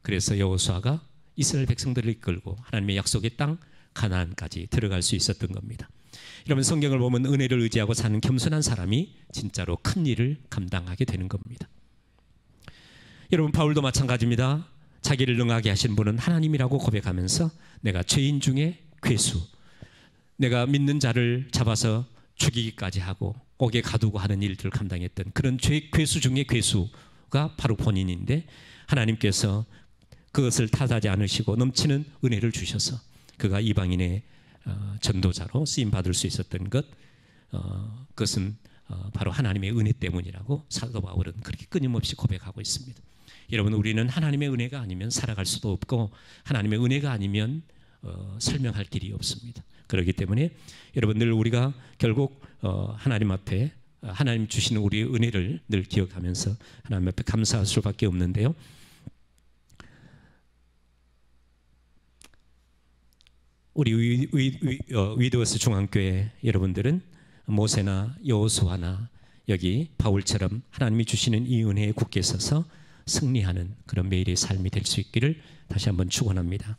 그래서 여호수아가 이스라엘 백성들을 이끌고 하나님의 약속의 땅 가나안까지 들어갈 수 있었던 겁니다. 여러분, 성경을 보면 은혜를 의지하고 사는 겸손한 사람이 진짜로 큰 일을 감당하게 되는 겁니다. 여러분, 바울도 마찬가지입니다. 자기를 능하게 하신 분은 하나님이라고 고백하면서 내가 죄인 중에 괴수, 내가 믿는 자를 잡아서 죽이기까지 하고 옥에 가두고 하는 일들을 감당했던 그런 괴수 중에 괴수가 바로 본인인데, 하나님께서 그것을 탓하지 않으시고 넘치는 은혜를 주셔서 그가 이방인의 전도자로 쓰임받을 수 있었던 것, 그것은 바로 하나님의 은혜 때문이라고 사도 바울은 그렇게 끊임없이 고백하고 있습니다. 여러분, 우리는 하나님의 은혜가 아니면 살아갈 수도 없고 하나님의 은혜가 아니면 설명할 길이 없습니다. 그렇기 때문에 여러분, 늘 우리가 결국 하나님 앞에 하나님 주시는 우리의 은혜를 늘 기억하면서 하나님 앞에 감사할 수밖에 없는데요. 우리 위드워스 중앙교회 여러분들은 모세나 여호수아나 여기 바울처럼 하나님이 주시는 이 은혜에 굳게 서서 승리하는 그런 매일의 삶이 될 수 있기를 다시 한번 축원합니다.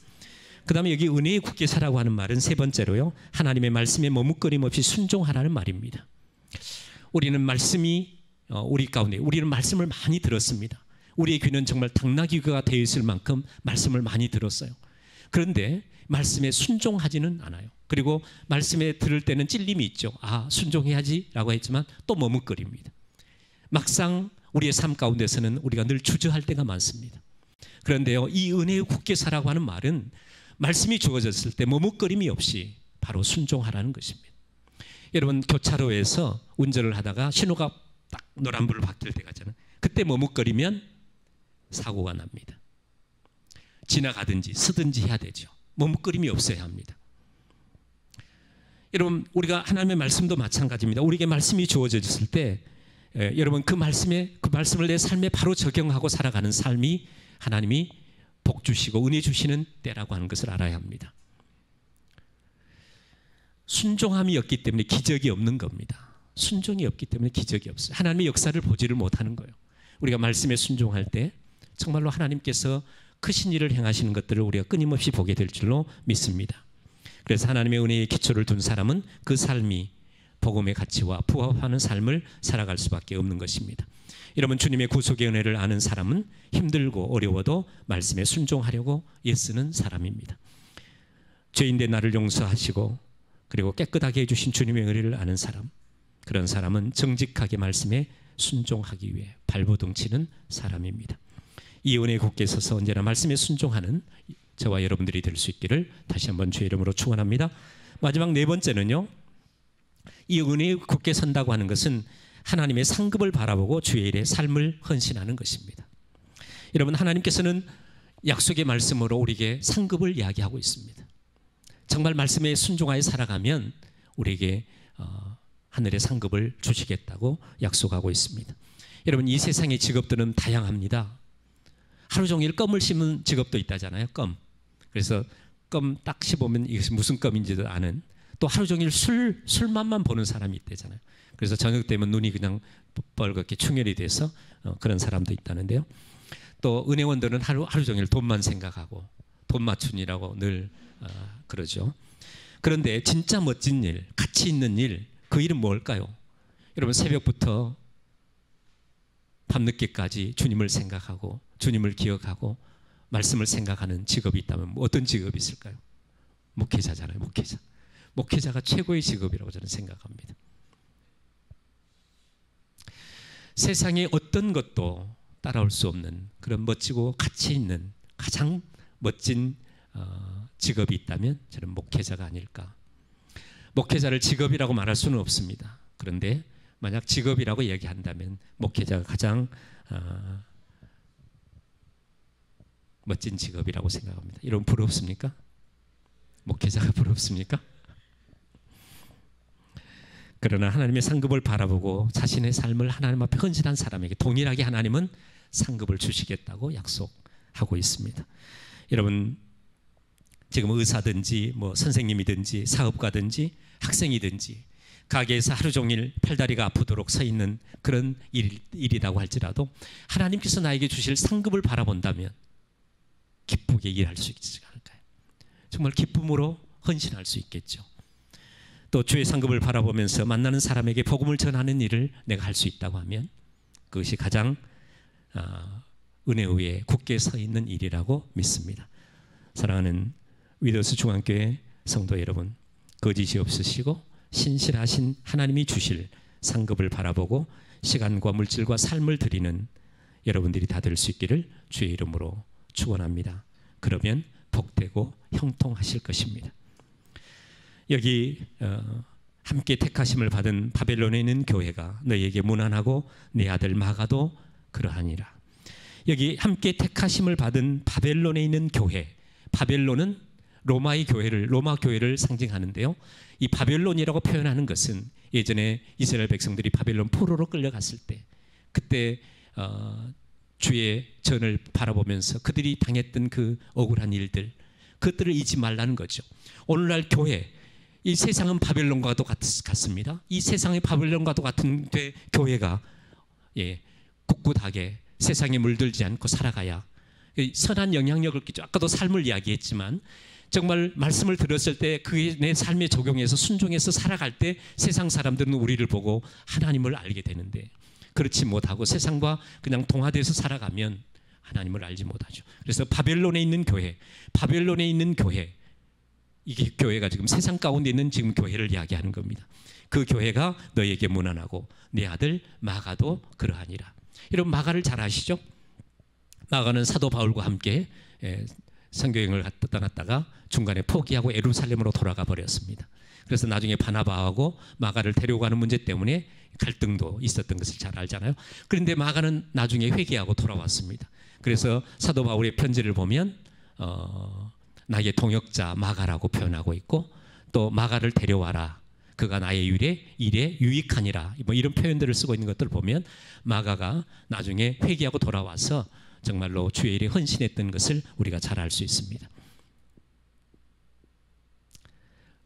그 다음에 여기 은혜에 굳게 서라고 하는 말은 세 번째로요, 하나님의 말씀에 머뭇거림 없이 순종하라는 말입니다. 우리는 말씀이 우리 가운데, 우리는 말씀을 많이 들었습니다. 우리의 귀는 정말 당나귀가 되어 있을 만큼 말씀을 많이 들었어요. 그런데 말씀에 순종하지는 않아요. 그리고 말씀에 들을 때는 찔림이 있죠. 아, 순종해야지 라고 했지만 또 머뭇거립니다. 막상 우리의 삶 가운데서는 우리가 늘 주저할 때가 많습니다. 그런데요, 이 은혜의 굳게 사라고 하는 말은 말씀이 주어졌을 때 머뭇거림이 없이 바로 순종하라는 것입니다. 여러분, 교차로에서 운전을 하다가 신호가 딱 노란불을 바뀔 때가 있잖아요. 그때 머뭇거리면 사고가 납니다. 지나가든지 서든지 해야 되죠. 머뭇거림이 없어야 합니다. 여러분, 우리가 하나님의 말씀도 마찬가지입니다. 우리에게 말씀이 주어졌을 때 여러분 그 말씀을 내 삶에 바로 적용하고 살아가는 삶이 하나님이 복 주시고 은혜 주시는 때라고 하는 것을 알아야 합니다. 순종함이 없기 때문에 기적이 없는 겁니다. 순종이 없기 때문에 기적이 없어요. 하나님의 역사를 보지를 못하는 거예요. 우리가 말씀에 순종할 때 정말로 하나님께서 크신 일을 행하시는 것들을 우리가 끊임없이 보게 될 줄로 믿습니다. 그래서 하나님의 은혜의 기초를 둔 사람은 그 삶이 복음의 가치와 부합하는 삶을 살아갈 수밖에 없는 것입니다. 여러분, 주님의 구속의 은혜를 아는 사람은 힘들고 어려워도 말씀에 순종하려고 애쓰는 사람입니다. 죄인된 나를 용서하시고 그리고 깨끗하게 해주신 주님의 은혜를 아는 사람, 그런 사람은 정직하게 말씀에 순종하기 위해 발버둥 치는 사람입니다. 이 은혜에 굳게 서서 언제나 말씀에 순종하는 저와 여러분들이 될 수 있기를 다시 한번 주의 이름으로 축원합니다. 마지막 네 번째는요, 이 은혜에 굳게 선다고 하는 것은 하나님의 상급을 바라보고 주의 일에 삶을 헌신하는 것입니다. 여러분, 하나님께서는 약속의 말씀으로 우리에게 상급을 이야기하고 있습니다. 정말 말씀에 순종하여 살아가면 우리에게 하늘의 상급을 주시겠다고 약속하고 있습니다. 여러분, 이 세상의 직업들은 다양합니다. 하루 종일 껌을 씹는 직업도 있다잖아요. 껌. 그래서 껌 딱 씹으면 이것이 무슨 껌인지도 아는, 또 하루 종일 술맛만 보는 사람이 있대잖아요. 그래서 저녁 되면 눈이 그냥 빨갛게 충혈이 돼서 그런 사람도 있다는데요. 또 은행원들은 하루 종일 돈만 생각하고 돈 맞춘이라고 늘 그러죠. 그런데 진짜 멋진 일, 가치 있는 일, 그 일은 뭘까요? 여러분, 새벽부터 밤늦게까지 주님을 생각하고 주님을 기억하고 말씀을 생각하는 직업이 있다면 어떤 직업이 있을까요? 목회자잖아요. 목회자. 목회자가 최고의 직업이라고 저는 생각합니다. 세상의 어떤 것도 따라올 수 없는 그런 멋지고 가치 있는 가장 멋진 직업이 있다면 저는 목회자가 아닐까. 목회자를 직업이라고 말할 수는 없습니다. 그런데 만약 직업이라고 얘기한다면 목회자가 가장 멋진 직업이라고 생각합니다. 여러분, 부럽습니까? 목회자가 부럽습니까? 그러나 하나님의 상급을 바라보고 자신의 삶을 하나님 앞에 헌신한 사람에게 동일하게 하나님은 상급을 주시겠다고 약속하고 있습니다. 여러분, 지금 의사든지 선생님이든지 사업가든지 학생이든지 가게에서 하루 종일 팔다리가 아프도록 서 있는 그런 일이라고 할지라도 하나님께서 나에게 주실 상급을 바라본다면 기쁘게 일할 수 있지 않을까요? 정말 기쁨으로 헌신할 수 있겠죠. 또 주의 상급을 바라보면서 만나는 사람에게 복음을 전하는 일을 내가 할 수 있다고 하면 그것이 가장 은혜 위에 굳게 서 있는 일이라고 믿습니다. 사랑하는 위더스 중앙교회 성도 여러분, 거짓이 없으시고 신실하신 하나님이 주실 상급을 바라보고 시간과 물질과 삶을 드리는 여러분들이 다 될 수 있기를 주의 이름으로 축원합니다. 그러면 복되고 형통하실 것입니다. 여기 함께 택하심을 받은 바벨론에 있는 교회가 너희에게 무난하고 내 아들 마가도 그러하니라. 여기 함께 택하심을 받은 바벨론에 있는 교회, 바벨론은 로마 교회를 상징하는데요. 이 바벨론이라고 표현하는 것은 예전에 이스라엘 백성들이 바벨론 포로로 끌려갔을 때 그때 주의 전을 바라보면서 그들이 당했던 그 억울한 일들, 그것들을 잊지 말라는 거죠. 오늘날 교회, 이 세상은 바벨론과도 같습니다. 이 세상의 바벨론과도 같은 교회가 꿋꿋하게 세상에 물들지 않고 살아가야 선한 영향력을 끼쳐. 아까도 삶을 이야기했지만 정말 말씀을 들었을 때 그게 내 삶에 적용해서 순종해서 살아갈 때 세상 사람들은 우리를 보고 하나님을 알게 되는데, 그렇지 못하고 세상과 그냥 동화돼서 살아가면 하나님을 알지 못하죠. 그래서 바벨론에 있는 교회, 이게 교회가 지금 세상 가운데 있는 지금 교회를 이야기하는 겁니다. 그 교회가 너에게 무난하고 내 아들 마가도 그러하니라. 여러분 마가를 잘 아시죠? 마가는 사도 바울과 함께 선교여행을 떠났다가 중간에 포기하고 예루살렘으로 돌아가 버렸습니다. 그래서 나중에 바나바하고 마가를 데려가는 문제 때문에 갈등도 있었던 것을 잘 알잖아요. 그런데 마가는 나중에 회개하고 돌아왔습니다. 그래서 사도 바울의 편지를 보면 나의 동역자 마가라고 표현하고 있고, 또 마가를 데려와라, 그가 나의 일에 유익하니라, 뭐 이런 표현들을 쓰고 있는 것들을 보면 마가가 나중에 회개하고 돌아와서 정말로 주의 일에 헌신했던 것을 우리가 잘 알 수 있습니다.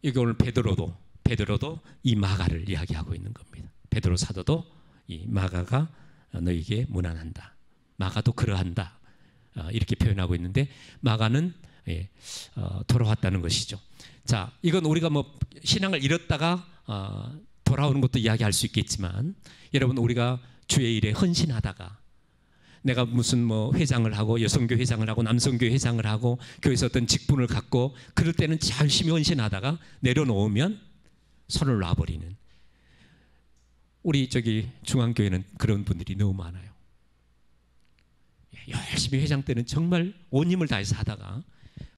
여기 오늘 베드로도 이 마가를 이야기하고 있는 겁니다. 베드로 사도도 이 마가가 너에게 무난한다, 마가도 그러한다, 이렇게 표현하고 있는데 마가는 돌아왔다는 것이죠. 자, 이건 우리가 뭐 신앙을 잃었다가 돌아오는 것도 이야기할 수 있겠지만, 여러분 우리가 주의 일에 헌신하다가 내가 무슨 뭐 회장을 하고 여성교 회장을 하고 남성교 회장을 하고 교회에서 어떤 직분을 갖고 그럴 때는 열심히 헌신하다가 내려놓으면 손을 놔버리는, 우리 저기 중앙교회는 그런 분들이 너무 많아요. 열심히 회장 때는 정말 온 힘을 다해서 하다가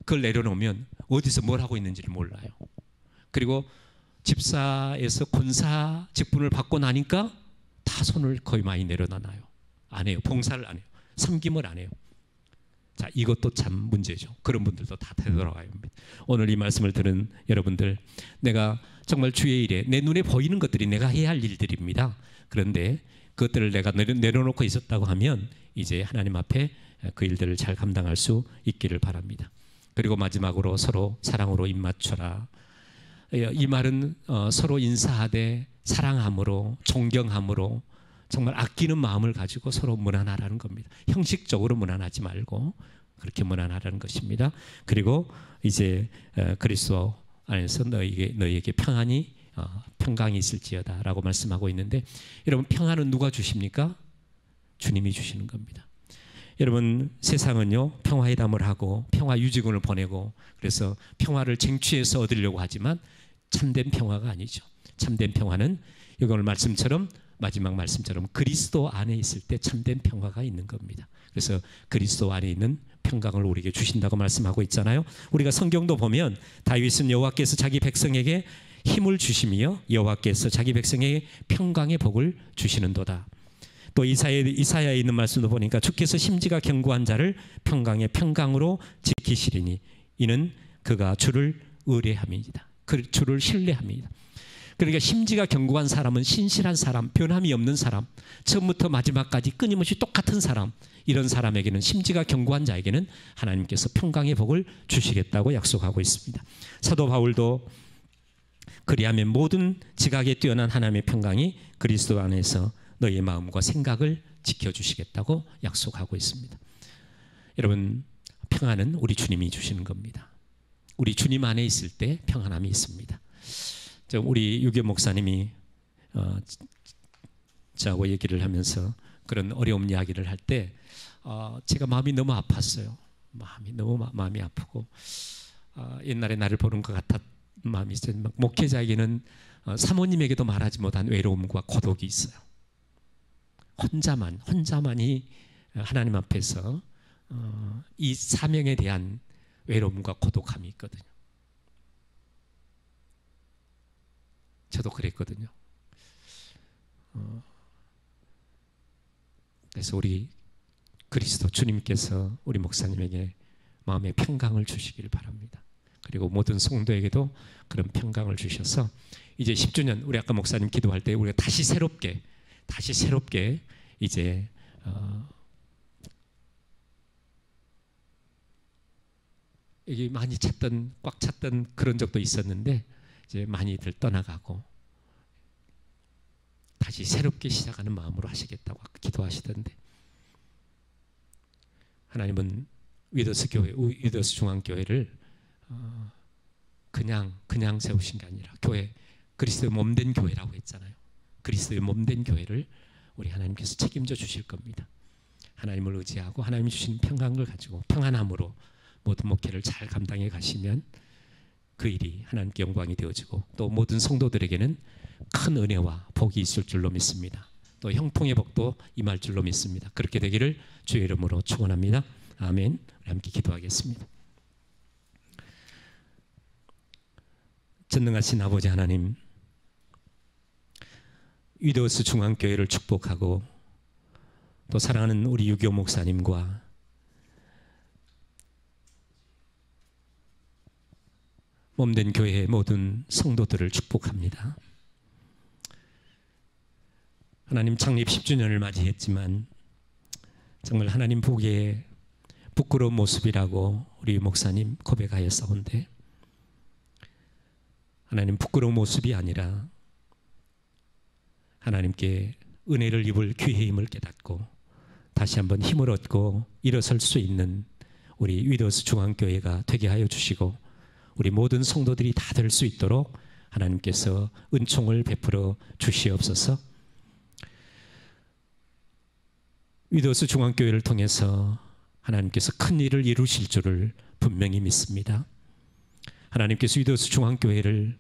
그걸 내려놓으면 어디서 뭘 하고 있는지를 몰라요. 그리고 집사에서 권사 직분을 받고 나니까 다 손을 거의 많이 내려놔요. 안 해요. 봉사를 안 해요. 섬김을 안 해요. 자, 이것도 참 문제죠. 그런 분들도 다 되돌아가야 합니다. 오늘 이 말씀을 들은 여러분들, 내가 정말 주의 일에 내 눈에 보이는 것들이 내가 해야 할 일들입니다. 그런데 그것들을 내가 내려놓고 있었다고 하면 이제 하나님 앞에 그 일들을 잘 감당할 수 있기를 바랍니다. 그리고 마지막으로 서로 사랑으로 입맞춰라. 이 말은 서로 인사하되 사랑함으로, 존경함으로, 정말 아끼는 마음을 가지고 서로 무난하라는 겁니다. 형식적으로 무난하지 말고 그렇게 무난하라는 것입니다. 그리고 이제 그리스도 안에서 너희에게 평강이 있을지어다 라고 말씀하고 있는데, 여러분 평안은 누가 주십니까? 주님이 주시는 겁니다. 여러분 세상은요 평화회담을 하고 평화유지군을 보내고 그래서 평화를 쟁취해서 얻으려고 하지만 참된 평화가 아니죠. 참된 평화는 여기 오늘 말씀처럼, 마지막 말씀처럼 그리스도 안에 있을 때 참된 평화가 있는 겁니다. 그래서 그리스도 안에 있는 평강을 우리에게 주신다고 말씀하고 있잖아요. 우리가 성경도 보면 다윗은 여호와께서 자기 백성에게 힘을 주시며 여호와께서 자기 백성에게 평강의 복을 주시는도다. 또 이사야에 있는 말씀도 보니까 주께서 심지가 견고한 자를 평강의 평강으로 지키시리니 이는 그가 주를 의뢰함이니이다. 주를 신뢰함이니이다. 그러니까 심지가 견고한 사람은 신실한 사람, 변함이 없는 사람, 처음부터 마지막까지 끊임없이 똑같은 사람, 이런 사람에게는, 심지가 견고한 자에게는 하나님께서 평강의 복을 주시겠다고 약속하고 있습니다. 사도 바울도 그리하면 모든 지각에 뛰어난 하나님의 평강이 그리스도 안에서 너희의 마음과 생각을 지켜주시겠다고 약속하고 있습니다. 여러분 평안은 우리 주님이 주시는 겁니다. 우리 주님 안에 있을 때 평안함이 있습니다. 우리 유교 목사님이 저하고 얘기를 하면서 그런 어려운 이야기를 할 때 제가 마음이 너무 아팠어요. 마음이 아프고 옛날에 나를 보는 것 같았던 마음이 있어요. 목회자에게는 사모님에게도 말하지 못한 외로움과 고독이 있어요. 혼자만이 하나님 앞에서 이 사명에 대한 외로움과 고독함이 있거든요. 저도 그랬거든요. 그래서 우리 그리스도 주님께서 우리 목사님에게 마음의 평강을 주시길 바랍니다. 그리고 모든 성도에게도 그런 평강을 주셔서 이제 10주년, 우리 아까 목사님 기도할 때 우리가 다시 새롭게 이제 이게 많이 꽉 찼던 그런 적도 있었는데 이제 많이들 떠나가고 다시 새롭게 시작하는 마음으로 하시겠다고 기도하시던데, 하나님은 위더스 중앙교회를 그냥 세우신 게 아니라 그리스도의 몸된 교회라고 했잖아요. 그리스도의 몸된 교회를 우리 하나님께서 책임져 주실 겁니다. 하나님을 의지하고 하나님이 주신 평강을 가지고 평안함으로 모든 목회를 잘 감당해 가시면 그 일이 하나님께 영광이 되어지고 또 모든 성도들에게는 큰 은혜와 복이 있을 줄로 믿습니다. 또 형통의 복도 임할 줄로 믿습니다. 그렇게 되기를 주의 이름으로 축원합니다. 아멘. 우리 함께 기도하겠습니다. 전능하신 아버지 하나님, 위도우스 중앙교회를 축복하고 또 사랑하는 우리 유교 목사님과 몸된 교회의 모든 성도들을 축복합니다. 하나님, 창립 10주년을 맞이했지만 정말 하나님 보기에 부끄러운 모습이라고 우리 목사님 고백하였사온데, 하나님, 부끄러운 모습이 아니라 하나님께 은혜를 입을 귀의 힘을 깨닫고 다시 한번 힘을 얻고 일어설 수 있는 우리 위도우스 중앙교회가 되게 하여 주시고 우리 모든 성도들이 다 될 수 있도록 하나님께서 은총을 베풀어 주시옵소서. 위도우스 중앙교회를 통해서 하나님께서 큰 일을 이루실 줄을 분명히 믿습니다. 하나님께서 위도우스 중앙교회를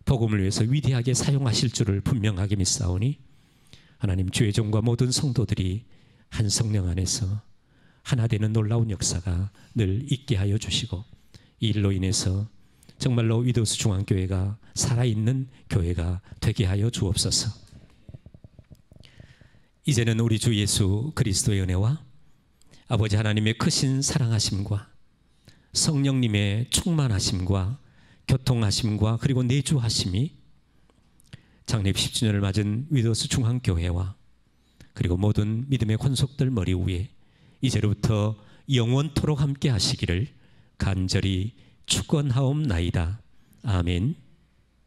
복음을 위해서 위대하게 사용하실 줄을 분명하게 믿사오니 하나님, 주의 종과 모든 성도들이 한 성령 안에서 하나 되는 놀라운 역사가 늘 있게 하여 주시고 이 일로 인해서 정말로 위도우스 중앙교회가 살아있는 교회가 되게 하여 주옵소서. 이제는 우리 주 예수 그리스도의 은혜와 아버지 하나님의 크신 사랑하심과 성령님의 충만하심과 교통하심과 그리고 내주하심이 창립 10주년을 맞은 위도우스 중앙교회와 그리고 모든 믿음의 권속들 머리 위에 이제로부터 영원토록 함께 하시기를 간절히 축원하옵나이다. 아멘.